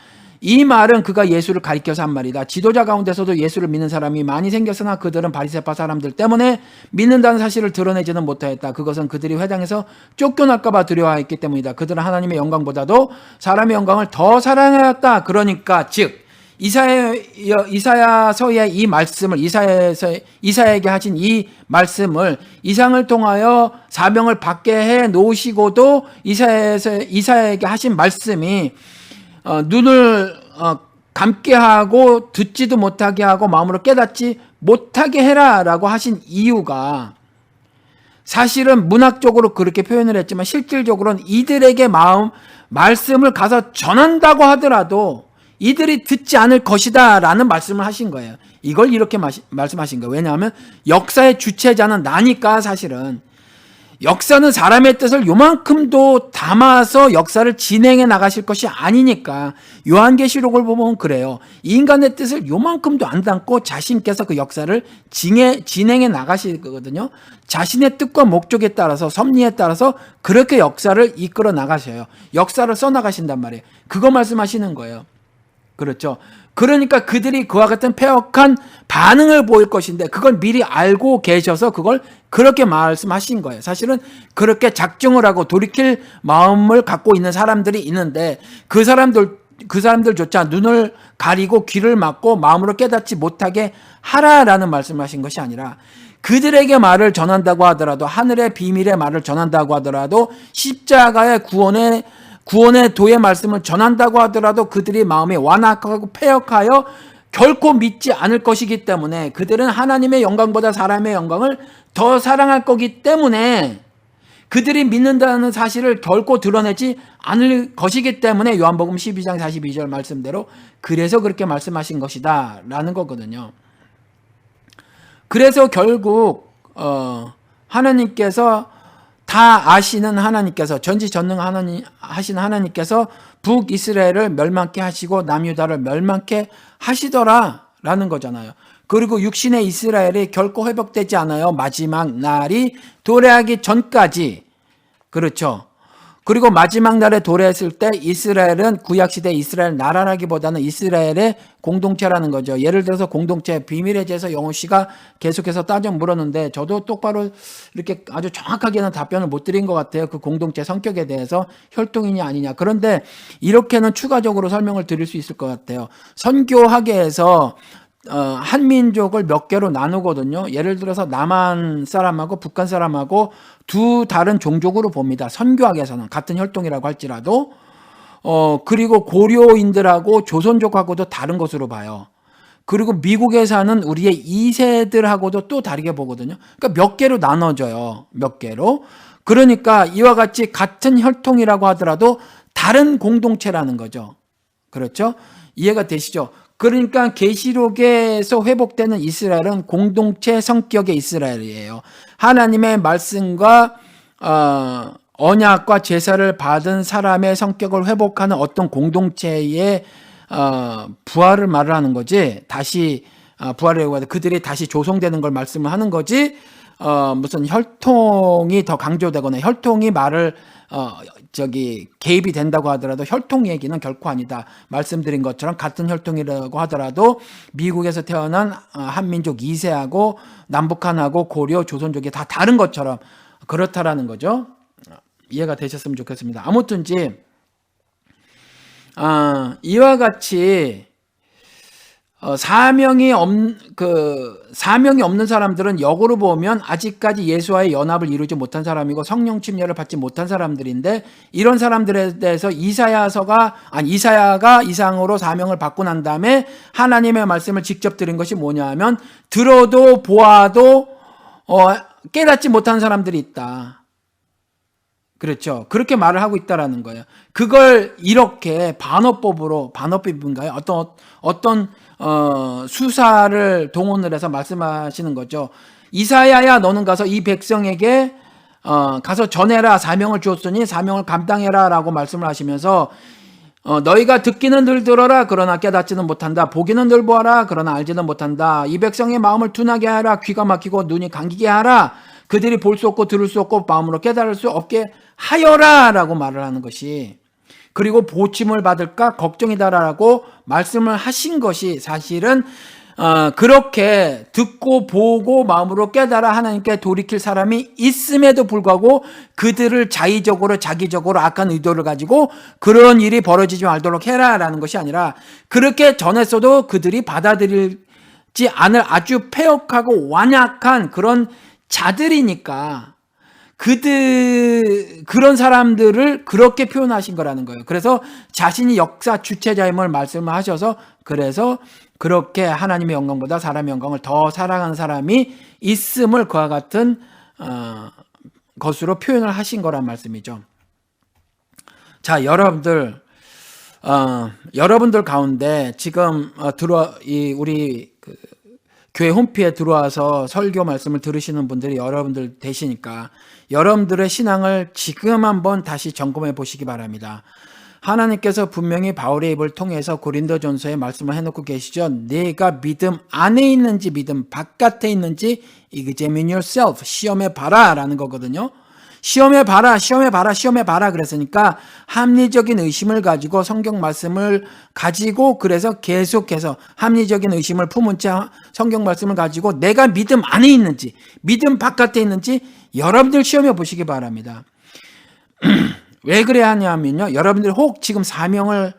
이 말은 그가 예수를 가리켜서 한 말이다. 지도자 가운데서도 예수를 믿는 사람이 많이 생겼으나 그들은 바리새파 사람들 때문에 믿는다는 사실을 드러내지는 못하였다. 그것은 그들이 회당에서 쫓겨날까 봐 두려워했기 때문이다. 그들은 하나님의 영광보다도 사람의 영광을 더 사랑하였다. 그러니까 즉 이사야서의 이 말씀을 이사야에게 하신 이 말씀을 이상을 통하여 사명을 받게 해 놓으시고도 이사야에게 하신 말씀이 눈을 감게 하고 듣지도 못하게 하고 마음으로 깨닫지 못하게 해라라고 하신 이유가 사실은 문학적으로 그렇게 표현을 했지만 실질적으로는 이들에게 말씀을 가서 전한다고 하더라도 이들이 듣지 않을 것이다 라는 말씀을 하신 거예요. 이걸 이렇게 말씀하신 거예요. 왜냐하면 역사의 주체자는 나니까. 사실은 역사는 사람의 뜻을 요만큼도 담아서 역사를 진행해 나가실 것이 아니니까. 요한계시록을 보면 그래요. 인간의 뜻을 요만큼도 안 담고 자신께서 그 역사를 진행해 나가실 거거든요. 자신의 뜻과 목적에 따라서, 섭리에 따라서 그렇게 역사를 이끌어 나가셔요. 역사를 써 나가신단 말이에요. 그거 말씀하시는 거예요. 그렇죠. 그러니까 그들이 그와 같은 패역한 반응을 보일 것인데 그걸 미리 알고 계셔서 그걸 그렇게 말씀하신 거예요. 사실은 그렇게 작정을 하고 돌이킬 마음을 갖고 있는 사람들이 있는데 그 사람들조차 눈을 가리고 귀를 막고 마음으로 깨닫지 못하게 하라라는 말씀을 하신 것이 아니라 그들에게 말을 전한다고 하더라도, 하늘의 비밀의 말을 전한다고 하더라도, 십자가의 구원의 도의 말씀을 전한다고 하더라도 그들이 마음이 완악하고 패역하여 결코 믿지 않을 것이기 때문에, 그들은 하나님의 영광보다 사람의 영광을 더 사랑할 거기 때문에 그들이 믿는다는 사실을 결코 드러내지 않을 것이기 때문에 요한복음 12장 42절 말씀대로 그래서 그렇게 말씀하신 것이다 라는 거거든요. 그래서 결국 하나님께서 다 아시는 하나님께서, 전지전능하신 하나님께서 북이스라엘을 멸망케 하시고 남유다를 멸망케 하시더라 라는 거잖아요. 그리고 육신의 이스라엘이 결코 회복되지 않아요. 마지막 날이 도래하기 전까지. 그렇죠. 그리고 마지막 날에 도래했을 때 이스라엘은 구약시대 이스라엘 나라라기보다는 이스라엘의 공동체라는 거죠. 예를 들어서 공동체, 비밀에 대해서 영호 씨가 계속해서 따져 물었는데 저도 똑바로 이렇게 아주 정확하게는 답변을 못 드린 것 같아요. 그 공동체 성격에 대해서 혈통이냐 아니냐. 그런데 이렇게는 추가적으로 설명을 드릴 수 있을 것 같아요. 선교학에서 한민족을 몇 개로 나누거든요. 예를 들어서 남한 사람하고 북한 사람하고 두 다른 종족으로 봅니다. 선교학에서는 같은 혈통이라고 할지라도 그리고 고려인들하고 조선족하고도 다른 것으로 봐요. 그리고 미국에 사는 우리의 2세들하고도 또 다르게 보거든요. 그러니까 몇 개로 나눠져요. 몇 개로. 그러니까 이와 같이 같은 혈통이라고 하더라도 다른 공동체라는 거죠. 그렇죠? 이해가 되시죠? 그러니까 계시록에서 회복되는 이스라엘은 공동체 성격의 이스라엘이에요. 하나님의 말씀과 언약과 제사를 받은 사람의 성격을 회복하는 어떤 공동체의 부활을 말을 하는 거지. 다시 부활이라고 하는데 그들이 다시 조성되는 걸 말씀을 하는 거지. 무슨 혈통이 더 강조되거나 혈통이 말을 개입이 된다고 하더라도 혈통 얘기는 결코 아니다. 말씀드린 것처럼 같은 혈통이라고 하더라도 미국에서 태어난 한민족 2세하고 남북한하고 고려 조선족이 다 다른 것처럼 그렇다라는 거죠. 이해가 되셨으면 좋겠습니다. 아무튼지 이와 같이 사명이 없는 사람들은 역으로 보면 아직까지 예수와의 연합을 이루지 못한 사람이고 성령 침례를 받지 못한 사람들인데, 이런 사람들에 대해서 이사야가 이상으로 사명을 받고 난 다음에 하나님의 말씀을 직접 들은 것이 뭐냐 하면, 들어도 보아도 깨닫지 못한 사람들이 있다. 그렇죠. 그렇게 말을 하고 있다라는 거예요. 그걸 이렇게 반어법인가요? 어떤 수사를 동원을 해서 말씀하시는 거죠. 이사야야, 너는 가서 이 백성에게 가서 전해라. 사명을 주었으니 사명을 감당해라 라고 말씀을 하시면서 너희가 듣기는 늘 들어라. 그러나 깨닫지는 못한다. 보기는 늘 보아라. 그러나 알지는 못한다. 이 백성의 마음을 둔하게 하라. 귀가 막히고 눈이 감기게 하라. 그들이 볼 수 없고 들을 수 없고 마음으로 깨달을 수 없게 하여라 라고 말을 하는 것이, 그리고 보침을 받을까 걱정이다라고 말씀을 하신 것이 사실은 그렇게 듣고 보고 마음으로 깨달아 하나님께 돌이킬 사람이 있음에도 불구하고 그들을 자의적으로 자기적으로 악한 의도를 가지고 그런 일이 벌어지지 말도록 해라라는 것이 아니라 그렇게 전했어도 그들이 받아들이지 않을 아주 패역하고 완약한 그런 자들이니까 그런 사람들을 그렇게 표현하신 거라는 거예요. 그래서 자신이 역사 주체자임을 말씀하셔서 그래서 그렇게 하나님의 영광보다 사람의 영광을 더 사랑하는 사람이 있음을 그와 같은 것으로 표현을 하신 거란 말씀이죠. 자, 여러분들 가운데 지금 우리 교회 홈피에 들어와서 설교 말씀을 들으시는 분들이 여러분들 되시니까 여러분들의 신앙을 지금 한번 다시 점검해 보시기 바랍니다. 하나님께서 분명히 바울의 입을 통해서 고린도전서에 말씀을 해놓고 계시죠. 내가 믿음 안에 있는지 믿음 바깥에 있는지 examine yourself, 시험해 봐라 라는 거거든요. 시험해 봐라 그랬으니까 합리적인 의심을 가지고 성경 말씀을 가지고 그래서 계속해서 합리적인 의심을 품은 채 성경 말씀을 가지고 내가 믿음 안에 있는지 믿음 바깥에 있는지 여러분들 시험해 보시기 바랍니다. 왜 그래야 하냐면요. 여러분들 혹 지금 사명을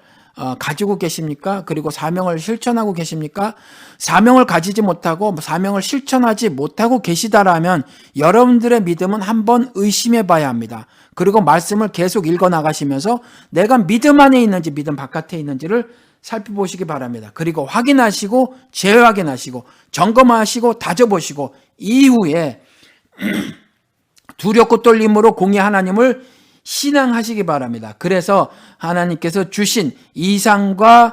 가지고 계십니까? 그리고 사명을 실천하고 계십니까? 사명을 가지지 못하고 사명을 실천하지 못하고 계시다라면 여러분들의 믿음은 한번 의심해 봐야 합니다. 그리고 말씀을 계속 읽어 나가시면서 내가 믿음 안에 있는지 믿음 바깥에 있는지를 살펴보시기 바랍니다. 그리고 확인하시고 재확인하시고 점검하시고 다져보시고 이후에 두렵고 떨림으로 공의 하나님을 신앙하시기 바랍니다. 그래서 하나님께서 주신 이상을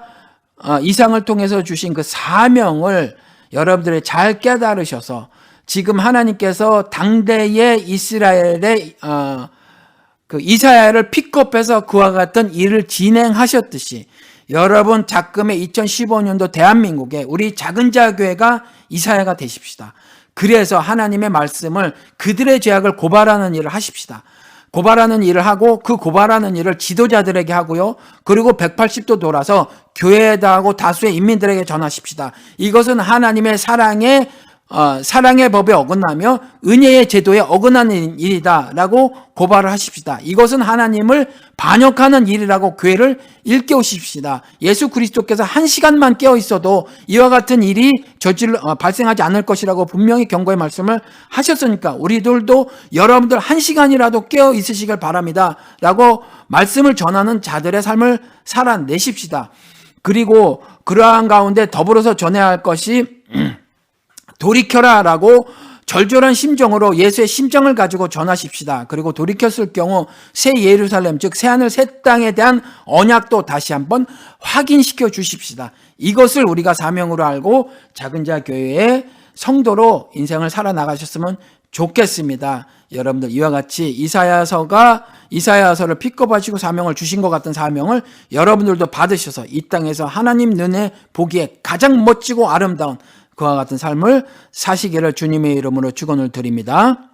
통해서 주신 그 사명을 여러분들이 잘 깨달으셔서 지금 하나님께서 당대의 이스라엘의 그 이사야를 픽업해서 그와 같은 일을 진행하셨듯이 여러분 작금의 2015년도 대한민국에 우리 작은 자교회가 이사야가 되십시다. 그래서 하나님의 말씀을 그들의 죄악을 고발하는 일을 하십시다. 고발하는 일을 하고 그 고발하는 일을 지도자들에게 하고요. 그리고 180도 돌아서 교회에다 하고 다수의 인민들에게 전하십시다. 이것은 하나님의 사랑의 법에 어긋나며 은혜의 제도에 어긋나는 일이다라고 고발을 하십시다. 이것은 하나님을 반역하는 일이라고 교회를 일깨우십시다. 예수 그리스도께서 1시간만 깨어 있어도 이와 같은 일이 발생하지 않을 것이라고 분명히 경고의 말씀을 하셨으니까 우리들도 여러분들 1시간이라도 깨어 있으시길 바랍니다. 라고 말씀을 전하는 자들의 삶을 살아내십시다. 그리고 그러한 가운데 더불어서 전해야 할 것이 돌이켜라 라고 절절한 심정으로 예수의 심정을 가지고 전하십시다. 그리고 돌이켰을 경우 새 예루살렘 즉 새하늘 새 땅에 대한 언약도 다시 한번 확인시켜 주십시다. 이것을 우리가 사명으로 알고 작은 자 교회의 성도로 인생을 살아나가셨으면 좋겠습니다. 여러분들 이와 같이 이사야서를 픽업하시고 사명을 주신 것 같은 사명을 여러분들도 받으셔서 이 땅에서 하나님 눈에 보기에 가장 멋지고 아름다운 그와 같은 삶을 사시기를 주님의 이름으로 축원을 드립니다.